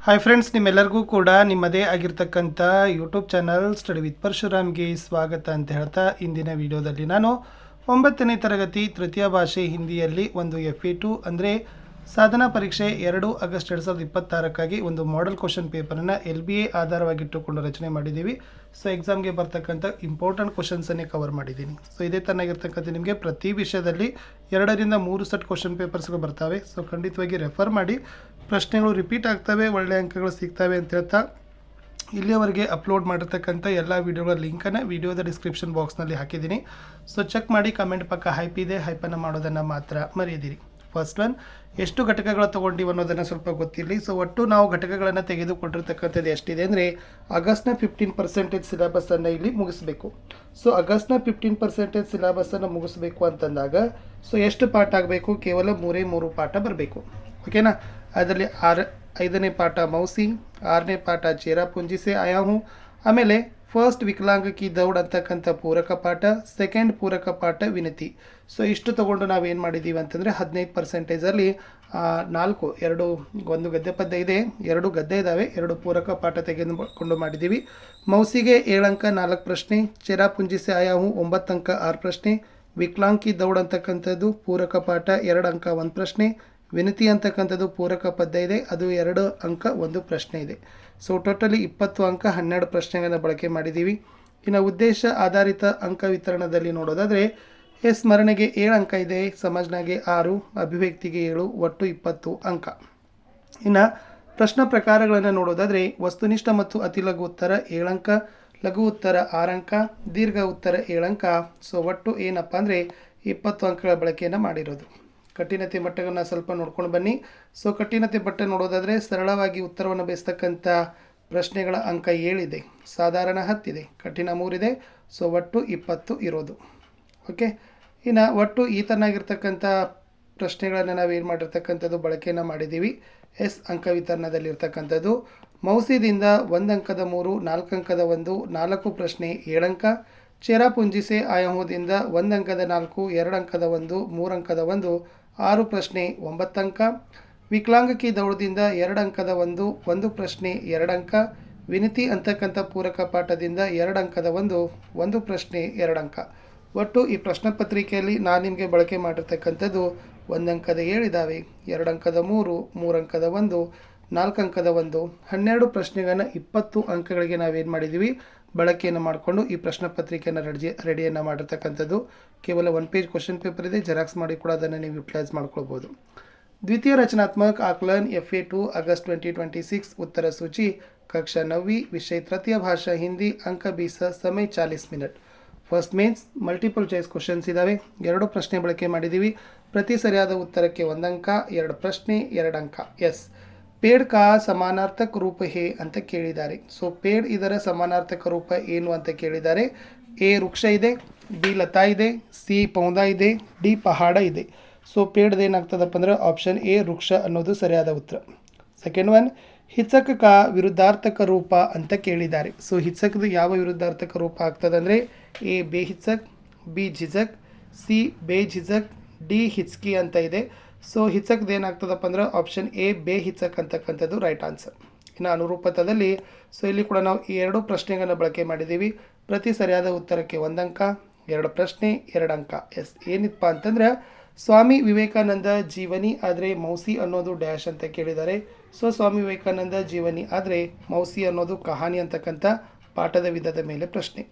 Hi friends, ನಿಮ್ಮೆಲ್ಲರಿಗೂ ಕೂಡ ನಿಮ್ಮದೇ ಆಗಿರ್ತಕ್ಕಂಥ ಯೂಟ್ಯೂಬ್ ಚಾನಲ್ ಸ್ಟಡಿ ವಿತ್ ಪರಶುರಾಮ್ಗೆ ಸ್ವಾಗತ ಅಂತ ಹೇಳ್ತಾ, ಇಂದಿನ ವಿಡಿಯೋದಲ್ಲಿ ನಾನು 9ನೇ ತರಗತಿ ತೃತೀಯ ಭಾಷೆ ಹಿಂದಿಯಲ್ಲಿ ಒಂದು FA2 ಅಂದರೆ ಸಾಧನಾ ಪರೀಕ್ಷೆ 2 ಆಗಸ್ಟ್ 2026ಕ್ಕಾಗಿ ಒಂದು ಮಾಡೆಲ್ ಕ್ವಶನ್ ಪೇಪರನ್ನು LBA ಆಧಾರವಾಗಿಟ್ಟುಕೊಂಡು ರಚನೆ ಮಾಡಿದ್ದೀವಿ. ಸೊ ಎಕ್ಸಾಮ್ಗೆ ಬರ್ತಕ್ಕಂಥ ಇಂಪಾರ್ಟೆಂಟ್ ಕ್ವಶನ್ಸನ್ನೇ ಕವರ್ ಮಾಡಿದ್ದೀನಿ. ಸೊ ಇದೇ ತನ್ನಾಗಿರ್ತಕ್ಕಂಥ ನಿಮಗೆ ಪ್ರತಿ ವಿಷಯದಲ್ಲಿ 2ರಿಂದ 3 ಸೆಟ್ ಕ್ವಶನ್ ಪೇಪರ್ಸ್ಗಳು ಬರ್ತವೆ. ಸೊ ಖಂಡಿತವಾಗಿ ರೆಫರ್ ಮಾಡಿ. ಪ್ರಶ್ನೆಗಳು ರಿಪೀಟ್ ಆಗ್ತವೆ, ಒಳ್ಳೆಯ ಅಂಕಗಳು ಸಿಗ್ತವೆ ಅಂತ ಹೇಳ್ತಾ, ಇಲ್ಲಿಯವರೆಗೆ ಅಪ್ಲೋಡ್ ಮಾಡಿರ್ತಕ್ಕಂಥ ಎಲ್ಲ ವಿಡಿಯೋಗಳ ಲಿಂಕನ್ನು ವಿಡಿಯೋದ ಡಿಸ್ಕ್ರಿಪ್ಷನ್ ಬಾಕ್ಸ್ನಲ್ಲಿ ಹಾಕಿದ್ದೀನಿ. ಸೊ ಚೆಕ್ ಮಾಡಿ. ಕಮೆಂಟ್ ಪಕ್ಕ ಹೈಪ್ ಇದೆ, ಹೈಪನ್ನು ಮಾಡೋದನ್ನು ಮಾತ್ರ ಮರೆಯದಿರಿ. ಫಸ್ಟ್ ಒನ್, ಎಷ್ಟು ಘಟಕಗಳು ತೊಗೊಂಡಿವಿ ಅನ್ನೋದನ್ನು ಸ್ವಲ್ಪ ಗೊತ್ತಿರಲಿ. ಸೊ ಒಟ್ಟು ನಾವು ಘಟಕಗಳನ್ನು ತೆಗೆದುಕೊಂಡಿರ್ತಕ್ಕಂಥದ್ದು ಎಷ್ಟಿದೆ ಅಂದರೆ, ಆಗಸ್ಟ್ನ 15% ಸಿಲೆಬಸ್ಸನ್ನು ಇಲ್ಲಿ ಮುಗಿಸ್ಬೇಕು. ಸೊ ಆಗಸ್ಟ್ನ 15% ಸಿಲೆಬಸ್ಸನ್ನು ಮುಗಿಸ್ಬೇಕು ಅಂತಂದಾಗ ಸೊ ಎಷ್ಟು ಪಾಠ ಆಗಬೇಕು? ಕೇವಲ 3 ಪಾಠ ಬರಬೇಕು. ಓಕೆನಾ? ಅದರಲ್ಲಿ 5ನೇ ಪಾಠ ಮೌಸಿ, 6ನೇ ಪಾಠ ಚೇರಾ ಪುಂಜಿ ಸೆ ಆಯಾ ಹೂಂ, ಆಮೇಲೆ ಫಸ್ಟ್ ವಿಕಲಾಂಗ ಕಿ ದೌಡ್ ಅಂತಕ್ಕಂಥ ಪೂರಕ ಪಾಠ, ಸೆಕೆಂಡ್ ಪೂರಕ ಪಾಠ ವಿನತಿ. ಸೊ ಇಷ್ಟು ತೊಗೊಂಡು ನಾವೇನು ಮಾಡಿದ್ದೀವಿ ಅಂತಂದರೆ 15%ಅಲ್ಲಿ 2 ಒಂದು ಗದ್ಯ ಪದ್ಯ ಇದೆ, 2 ಗದ್ಯ ಇದ್ದಾವೆ, 2 ಪೂರಕ ಪಾಠ ತೆಗೆದುಕೊಂಡು ಮಾಡಿದ್ದೀವಿ. ಮೌಸಿಗೆ 7 ಅಂಕ 4 ಪ್ರಶ್ನೆ, ಚೇರಾ ಪುಂಜಿ ಸೆ ಆಯಾ ಹೂಂ 9 ಅಂಕ 6 ಪ್ರಶ್ನೆ, ವಿಕಲಾಂಗ್ ಕಿ ದೌಡ್ ಅಂತಕ್ಕಂಥದ್ದು ಪೂರಕ ಪಾಠ 2 ಅಂಕ 1 ಪ್ರಶ್ನೆ, ವಿನತಿ ಅಂತಕ್ಕಂಥದ್ದು ಪೂರಕ ಪದ್ಯ ಇದೆ, ಅದು 2 ಅಂಕ 1 ಪ್ರಶ್ನೆ ಇದೆ. ಸೊ ಟೋಟಲಿ 20 ಅಂಕ 12 ಪ್ರಶ್ನೆಗಳನ್ನು ಬಳಕೆ ಮಾಡಿದ್ದೀವಿ. ಇನ್ನು ಉದ್ದೇಶ ಆಧಾರಿತ ಅಂಕ ವಿತರಣದಲ್ಲಿ ನೋಡೋದಾದರೆ, ಸ್ಮರಣೆಗೆ 7 ಅಂಕ ಇದೆ, ಸಮಜ್ನಾಗೆ 6, ಅಭಿವ್ಯಕ್ತಿಗೆ 7, ಒಟ್ಟು 20 ಅಂಕ. ಇನ್ನು ಪ್ರಶ್ನೆ ಪ್ರಕಾರಗಳನ್ನು ನೋಡೋದಾದರೆ, ವಸ್ತುನಿಷ್ಠ ಮತ್ತು ಅತಿ ಲಘು ಉತ್ತರ 7 ಅಂಕ, ಲಘು ಉತ್ತರ 6 ಅಂಕ, ದೀರ್ಘ ಉತ್ತರ 7 ಅಂಕ. ಸೊ ಒಟ್ಟು ಏನಪ್ಪ ಅಂದರೆ 20 ಅಂಕಗಳ ಬಳಕೆಯನ್ನು ಮಾಡಿರೋದು. ಕಠಿಣತೆ ಮಟ್ಟವನ್ನು ಸ್ವಲ್ಪ ನೋಡ್ಕೊಂಡು ಬನ್ನಿ. ಸೊ ಕಠಿಣತೆ ಮಟ್ಟ ನೋಡೋದಾದರೆ, ಸರಳವಾಗಿ ಉತ್ತರವನ್ನು ಬಯಸ್ತಕ್ಕಂಥ ಪ್ರಶ್ನೆಗಳ ಅಂಕ 7 ಇದೆ, ಸಾಧಾರಣ 10 ಇದೆ, ಕಠಿಣ 3 ಇದೆ. ಸೊ ಒಟ್ಟು 20 ಇರೋದು. ಓಕೆ, ಇನ್ನು ಒಟ್ಟು ಈ ಥರನಾಗಿರ್ತಕ್ಕಂಥ ಪ್ರಶ್ನೆಗಳನ್ನು ನಾವೇನು ಮಾಡಿರ್ತಕ್ಕಂಥದ್ದು ಬಳಕೆಯನ್ನು ಮಾಡಿದ್ದೀವಿ. ಅಂಕ ವಿತರಣದಲ್ಲಿರ್ತಕ್ಕಂಥದ್ದು ಮೌಸಿದಿಂದ 1 ಅಂಕದ 3, 4 ಅಂಕದ 1, 4 ಪ್ರಶ್ನೆ 7 ಅಂಕ, ಚೇರಾ ಪುಂಜಿ ಸೆ ಆಯಾ ಹೂಂದಿಂದ 1 ಅಂಕದ 4, 2 ಅಂಕದ 1, 3 ಅಂಕದ 1, 6 ಪ್ರಶ್ನೆ 9 ಅಂಕ, ವಿಕಲಾಂಗ ಕಿ ದೌಡದಿಂದ 2 ಅಂಕದ 1, 1 ಪ್ರಶ್ನೆ 2 ಅಂಕ, ವಿನತಿ ಅಂತಕ್ಕಂಥ ಪೂರಕ ಪಾಠದಿಂದ 2 ಅಂಕದ 1, 1 ಪ್ರಶ್ನೆ 2 ಅಂಕ. ಒಟ್ಟು ಈ ಪ್ರಶ್ನೆ ಪತ್ರಿಕೆಯಲ್ಲಿ ನಾನು ನಿಮಗೆ ಬಳಕೆ ಮಾಡಿರ್ತಕ್ಕಂಥದ್ದು 1 ಅಂಕದ 7 ಇದ್ದಾವೆ, 2 ಅಂಕದ 3, 3 ಅಂಕದ 1, 4 ಅಂಕದ 1, 12 ಪ್ರಶ್ನೆಗಳನ್ನು 20 ಅಂಕಗಳಿಗೆ ನಾವೇನು ಮಾಡಿದ್ದೀವಿ ಬಳಕೆಯನ್ನು ಮಾಡಿಕೊಂಡು ಈ ಪ್ರಶ್ನೆ ಪತ್ರಿಕೆಯನ್ನು ರೆಡಿಯನ್ನು ಮಾಡಿರ್ತಕ್ಕಂಥದ್ದು. ಕೇವಲ 1 ಪೇಜ್ ಕ್ವಶನ್ ಪೇಪರ್ ಇದೆ, ಜೆರಾಕ್ಸ್ ಮಾಡಿ ಕೂಡ ಅದನ್ನು ನೀವು ಯುಟಿಲೈಸ್ ಮಾಡ್ಕೊಳ್ಬೋದು. ದ್ವಿತೀಯ ರಚನಾತ್ಮಕ आकलन FA2 अगस्त 2026 उत्तर सूची कक्षा 9वीं विषय तृतीय भाषा हिंदी अंक 20 समय 40 minute. First mains multiple choice questions ಇದ್ದಾವೆ. 2 ಪ್ರಶ್ನೆ ಬಳಕೆ ಮಾಡಿದ್ದೀವಿ. ಪ್ರತಿ ಸರಿಯಾದ ಉತ್ತರಕ್ಕೆ 1 ಅಂಕ, 2 ಪ್ರಶ್ನೆ 2 ಅಂಕ. ಪೇಡ್ ಕಾ ಸಮಾನಾರ್ಥಕ ರೂಪ ಹೇ ಅಂತ ಕೇಳಿದ್ದಾರೆ. ಸೊ ಪೇಡ್ ಇದರ ಸಮಾನಾರ್ಥಕ ರೂಪ ಏನು ಅಂತ ಕೇಳಿದ್ದಾರೆ. ಎ ವೃಕ್ಷ ಇದೆ, ಬಿ ಲತಾ ಇದೆ, ಸಿ ಪೌಂದ ಇದೆ, ಡಿ ಪಹಾಡ ಇದೆ. ಸೊ ಪೇಡ್ದು ಏನಾಗ್ತದಪ್ಪ ಅಂದ್ರೆ ಆಪ್ಷನ್ ಎ ವೃಕ್ಷ ಅನ್ನೋದು ಸರಿಯಾದ ಉತ್ತರ. ಸೆಕೆಂಡ್ ಒನ್, ಹಿಚಕ್ ಕಾ ವಿರುದ್ಧಾರ್ಥಕ ರೂಪ ಅಂತ ಕೇಳಿದ್ದಾರೆ. ಸೊ ಹಿಚಕ್ದು ಯಾವ ವಿರುದ್ಧಾರ್ಥಕ ರೂಪ ಆಗ್ತದೆ ಅಂದರೆ, ಎ ಬೇಹಿಚಕ್, ಬಿ ಝಿಜಕ್, ಸಿ ಬೇಝಿಜಕ್, ಡಿ ಹಿಚ್ಕಿ ಅಂತ ಇದೆ. ಸೊ ಹಿಚಕ್ದು ಏನಾಗ್ತದಪ್ಪ ಅಂದ್ರೆ ಆಪ್ಷನ್ ಎ ಬೇ ಹಿಚಕ್ ಅಂತಕ್ಕಂಥದ್ದು ರೈಟ್ ಆನ್ಸರ್. ಇನ್ನು ಅನುರೂಪತದಲ್ಲಿ ಸೊ ಇಲ್ಲಿ ಕೂಡ ನಾವು 2 ಪ್ರಶ್ನೆಗಳನ್ನು ಬಳಕೆ ಮಾಡಿದ್ದೀವಿ. ಪ್ರತಿ ಸರಿಯಾದ ಉತ್ತರಕ್ಕೆ 1 ಅಂಕ, 2 ಪ್ರಶ್ನೆ 2 ಅಂಕ. ಏನಿತ್ತಪ್ಪ ಅಂತಂದ್ರೆ, ಸ್ವಾಮಿ ವಿವೇಕಾನಂದ ಜೀವನಿ ಆದರೆ ಮೌಸಿ ಅನ್ನೋದು ಡ್ಯಾಶ್ ಅಂತ ಕೇಳಿದ್ದಾರೆ. ಸೊ ಸ್ವಾಮಿ ವಿವೇಕಾನಂದ ಜೀವನಿ ಆದರೆ ಮೌಸಿ ಅನ್ನೋದು ಕಹಾನಿ ಅಂತಕ್ಕಂಥ ಪಾಠದ ವಿಧದ ಮೇಲೆ ಪ್ರಶ್ನೆ.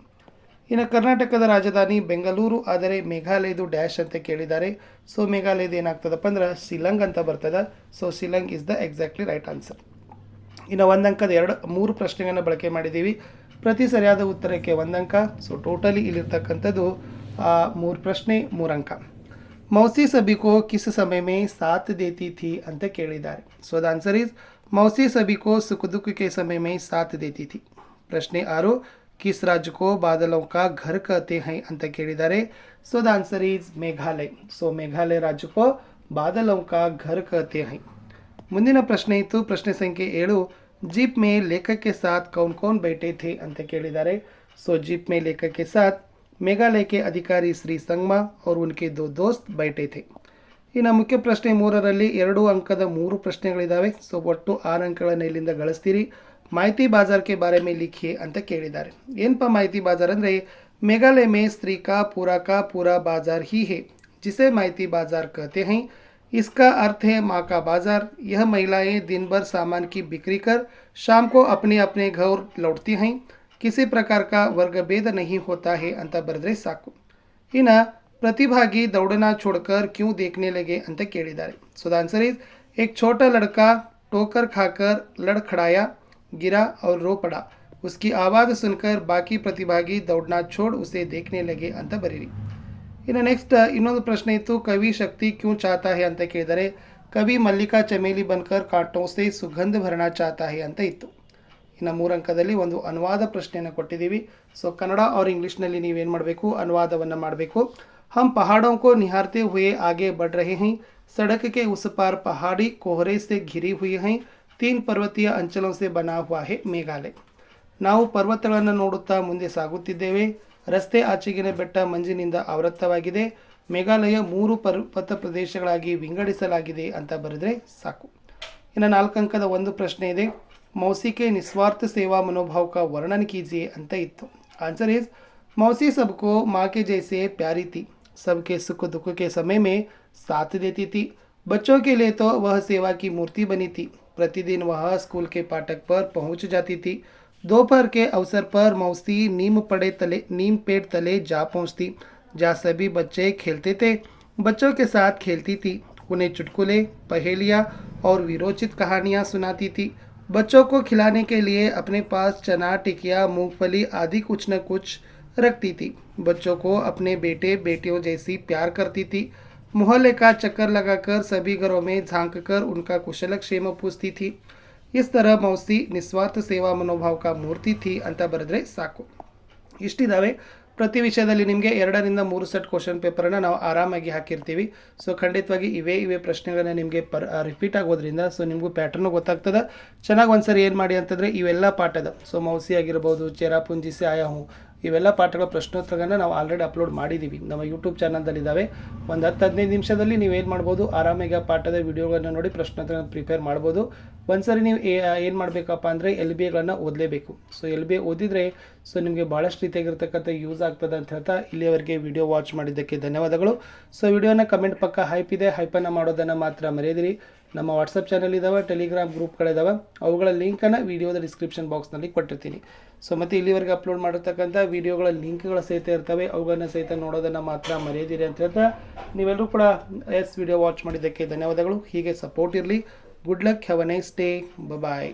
ಇನ್ನು ಕರ್ನಾಟಕದ ರಾಜಧಾನಿ ಬೆಂಗಳೂರು ಆದರೆ ಮೇಘಾಲಯದು ಡ್ಯಾಶ್ ಅಂತ ಕೇಳಿದ್ದಾರೆ. ಸೊ ಮೇಘಾಲಯದ ಏನಾಗ್ತದಪ್ಪ ಅಂದ್ರೆ ಶಿಲಂಗ್ ಅಂತ ಬರ್ತದೆ. So shilling is the exactly right answer. ಇನ್ನು 1 ಅಂಕದ 3 ಪ್ರಶ್ನೆಗಳನ್ನು ಬಳಕೆ ಮಾಡಿದ್ದೀವಿ. ಪ್ರತಿ ಸರಿಯಾದ ಉತ್ತರಕ್ಕೆ 1 ಅಂಕ. ಸೊ ಟೋಟಲಿ ಇಲ್ಲಿರ್ತಕ್ಕಂಥದ್ದು 3 ಪ್ರಶ್ನೆ 3 ಅಂಕ. ಮೌಸಿ ಸಭಿಕೋ ಕಿಸ್ ಸಮಯ ಮೇ ಸಾಥ್ ದೇತಿ ಥಿ ಅಂತ ಕೇಳಿದ್ದಾರೆ. ಸೊ ದ ಆನ್ಸರ್ ಈಸ್ ಮೌಸಿ ಸಭಿಕೋ ಸುಖ ದುಃಖ ಕೆ ಸಮಯ ಮೇ ಸಾಥ್ ದೇತಿ ಥಿ. ಪ್ರಶ್ನೆ 6, किस राज्य को बादलों का घर कहते हैं ಅಂತ ಕೇಳಿದ್ದಾರೆ. So the answer is Meghalaya. So Meghalaya ರಾಜ್ಯ ಕೋ ಬಾದಲೋं का घर कहते हैं. ಮುಂದಿನ ಪ್ರಶ್ನೆ ಇತ್ತು ಪ್ರಶ್ನೆ ಸಂಖ್ಯೆ 7, जीप में लेखक के साथ कौन कौन बैठे थे ಅಂತ ಕೇಳಿದ್ದಾರೆ. ಸೊ जीप में लेखक के साथ मेघालय के अधिकारी श्री संगमा और उनके 2 दोस्त बैठे थे. ಇನ್ನು ಮುಖ್ಯ ಪ್ರಶ್ನೆ 3ರಲ್ಲಿ 2 ಅಂಕದ 3 ಪ್ರಶ್ನೆಗಳಿದ್ದಾವೆ. ಸೊ ಒಟ್ಟು 6 ಅಂಕಗಳನ್ನು ಇಲ್ಲಿಂದ ಗಳಿಸ್ತೀರಿ. ಮಾಹಿತಿ ಬಾಜಾರ್ ಕೆ ಬಾರೆ ಮೇ ಲಿಖಿಯೇ ಅಂತ ಕೇಳಿದ್ದಾರೆ. ಏನಪ್ಪ ಮಾಹಿತಿ ಬಾಜಾರ್ ಅಂದರೆ मेघालय में स्त्री का पूरा बाजार ही है जिसे माहिती बाजार कहते हैं. इसका अर्थ है माँ का बाजार. यह महिलाएं दिन भर सामान की बिक्री कर शाम को अपने अपने घर लौटती हैं. किसी प्रकार का वर्ग भेद नहीं होता है ಅಂತ ಬರೆದ್ರೆ ಸಾಕು. ಇನ್ನು प्रतिभागी दौड़ना छोड़कर क्यों देखने लगे ಅಂತ ಕೇಳಿದ್ದಾರೆ. ಸೊ ದ ಆನ್ಸರ್ इज एक छोटा लड़का ठोकर खाकर लड़खड़ाया, गिरा और रो पड़ा. उसकी आवाज़ सुनकर बाकी प्रतिभागी दौड़ना छोड़ उसे देखने लगे ಅಂತ ಬರೀರಿ. ಇನ್ನು ನೆಕ್ಸ್ಟ್ ಇನ್ನೊಂದು ಪ್ರಶ್ನೆ ಇತ್ತು, ಕವಿ ಶಕ್ತಿ ಕ್ಯೂ ಚಾಹತಾ ಹೇ ಅಂತ ಕೇಳಿದರೆ ಕವಿ ಮಲ್ಲಿಕಾ ಚಮೇಲಿ ಬನ್ಕರ್ ಕಾಂಟೋ ಸೆ ಸುಗಂಧ ಭರಣ ಚಾಹತಾ ಹೇ ಅಂತ ಇತ್ತು. ಇನ್ನು 3 ಅಂಕದಲ್ಲಿ ಒಂದು ಅನುವಾದ ಪ್ರಶ್ನೆಯನ್ನು ಕೊಟ್ಟಿದ್ದೀವಿ. ಸೊ ಕನ್ನಡ और ಇಂಗ್ಲೀಷ್ನಲ್ಲಿ ನೀವೇನು ಮಾಡಬೇಕು, ಅನುವಾದವನ್ನು ಮಾಡಬೇಕು. हम पहाड़ों को निहारते हुए आगे बढ़ रहे हैं. सड़क के उस पार पहाड़ी कोहरे से घिरी हुई हैं. 3 पर्वतीय अंचलों से बना हुआ है मेघालय. ನಾವು ಪರ್ವತಗಳನ್ನು ನೋಡುತ್ತಾ ಮುಂದೆ ಸಾಗುತ್ತಿದ್ದೇವೆ. ರಸ್ತೆ ಆಚೆಗಿನ ಬೆಟ್ಟ ಮಂಜಿನಿಂದ ಆವೃತವಾಗಿದೆ. ಮೇಘಾಲಯ 3 ಪರ್ವತ ಪ್ರದೇಶಗಳಾಗಿ ವಿಂಗಡಿಸಲಾಗಿದೆ ಅಂತ ಬರೆದರೆ ಸಾಕು. ಇನ್ನು 4 ಅಂಕದ ಒಂದು ಪ್ರಶ್ನೆ ಇದೆ, मौसी के निस्वार्थ सेवा मनोभाव का वर्णन कीजिए ಅಂತ ಇತ್ತು. आंसर इज मौसी सबको माँ के जैसे प्यारी थी. सबके सुख दुख के समय में साथ देती थी. बच्चों के लिए तो वह सेवा की मूर्ति बनी थी. प्रतिदिन वह स्कूल के फाटक पर पहुंच जाती थी. दोपहर के अवसर पर मौसी नीम पेड़ तले जा पहुंचती, जहाँ सभी बच्चे खेलते थे. बच्चों के साथ खेलती थी. उन्हें चुटकुले, पहेलियाँ और विरोचित कहानियाँ सुनाती थी. बच्चों को खिलाने के लिए अपने पास चना, टिकिया, मूंगफली आदि कुछ न कुछ रखती थी. बच्चों को अपने बेटे बेटियों जैसी प्यार करती थी. मोहल्ले का चक्कर लगाकर सभी घरों में झांक कर उनका कुशलक्षेम पूछती थी. इस तरह मौसी निस्वार्थ सेवा मनोभाव का मूर्ति थी ಅಂತ ಬರೆದ್ರೆ ಸಾಕು. ಇಷ್ಟಿದ್ದಾವೆ. ಪ್ರತಿ ವಿಷಯದಲ್ಲಿ ನಿಮಗೆ 2ರಿಂದ 3 ಸೆಟ್ ಕ್ವಶನ್ ಪೇಪರನ್ನು ನಾವು ಆರಾಮಾಗಿ ಹಾಕಿರ್ತೀವಿ. ಸೊ ಖಂಡಿತವಾಗಿ ಇವೇ ಪ್ರಶ್ನೆಗಳನ್ನ ನಿಮಗೆ ರಿಪೀಟ್ ಆಗೋದ್ರಿಂದ ಸೊ ನಿಮಗೂ ಪ್ಯಾಟರ್ನು ಗೊತ್ತಾಗ್ತದೆ. ಚೆನ್ನಾಗಿ ಒಂದ್ಸರಿ ಏನು ಮಾಡಿ ಅಂತಂದರೆ ಇವೆಲ್ಲ ಪಾಠದ ಸೊ ಮೌಸಿ ಆಗಿರ್ಬೋದು, ಚೇರಾಪುಂಜಿ ಸೆ ಆಯಾ ಹೂँ, ಇವೆಲ್ಲ ಪಾಠಗಳ ಪ್ರಶ್ನೋತ್ತರಗಳನ್ನ ನಾವು ಆಲ್ರೆಡಿ ಅಪ್ಲೋಡ್ ಮಾಡಿದ್ದೀವಿ. ನಮ್ಮ ಯೂಟ್ಯೂಬ್ ಚಾನಲ್ದಲ್ಲಿದ್ದಾವೆ. ಒಂದು 10-15 ನಿಮಿಷದಲ್ಲಿ ನೀವೇನು ಮಾಡ್ಬೋದು, ಆರಾಮಾಗಿ ಆ ಪಾಠದ ವಿಡಿಯೋಗಳನ್ನ ನೋಡಿ ಪ್ರಶ್ನೋತ್ತರನ ಪ್ರಿಪೇರ್ ಮಾಡ್ಬೋದು. ಒಂದ್ಸರಿ ನೀವು ಏನು ಮಾಡಬೇಕಪ್ಪ ಅಂದರೆ LBAಗಳನ್ನು ಓದಲೇಬೇಕು. ಸೊ LBA ಓದಿದರೆ ಸೊ ನಿಮಗೆ ಭಾಳಷ್ಟು ರೀತಿಯಾಗಿರ್ತಕ್ಕಂಥ ಯೂಸ್ ಆಗ್ತದೆ ಅಂತ ಹೇಳ್ತಾ ಇಲ್ಲಿಯವರೆಗೆ ವಿಡಿಯೋ ವಾಚ್ ಮಾಡಿದ್ದಕ್ಕೆ ಧನ್ಯವಾದಗಳು. ಸೊ ವಿಡಿಯೋನ ಕಮೆಂಟ್ ಪಕ್ಕ ಹೈಪ್ ಇದೆ, ಹೈಪನ್ನು ಮಾಡೋದನ್ನು ಮಾತ್ರ ಮರೆಯದಿರಿ. ನಮ್ಮ ವಾಟ್ಸಪ್ ಚಾನಲ್ ಇದ್ದಾವೆ, ಟೆಲಿಗ್ರಾಮ್ ಗ್ರೂಪ್ಗಳಿದ್ದಾವೆ, ಅವುಗಳ ಲಿಂಕನ್ನು ವಿಡಿಯೋದ ಡಿಸ್ಕ್ರಿಪ್ಷನ್ ಬಾಕ್ಸ್ನಲ್ಲಿ ಕೊಟ್ಟಿರ್ತೀನಿ. ಸೊ ಮತ್ತು ಇಲ್ಲಿವರೆಗೆ ಅಪ್ಲೋಡ್ ಮಾಡಿರ್ತಕ್ಕಂಥ ವಿಡಿಯೋಗಳ ಲಿಂಕ್ಗಳ ಸಹಿತ ಇರ್ತವೆ, ಅವುಗಳನ್ನ ಸಹಿತ ನೋಡೋದನ್ನು ಮಾತ್ರ ಮರೆಯದಿರಿ ಅಂತ ಹೇಳ್ತಾ ನೀವೆಲ್ಲರೂ ಕೂಡ ವಿಡಿಯೋ ವಾಚ್ ಮಾಡಿದ್ದಕ್ಕೆ ಧನ್ಯವಾದಗಳು. ಹೀಗೆ ಸಪೋರ್ಟ್ ಇರಲಿ. Good luck, have a nice day, bye.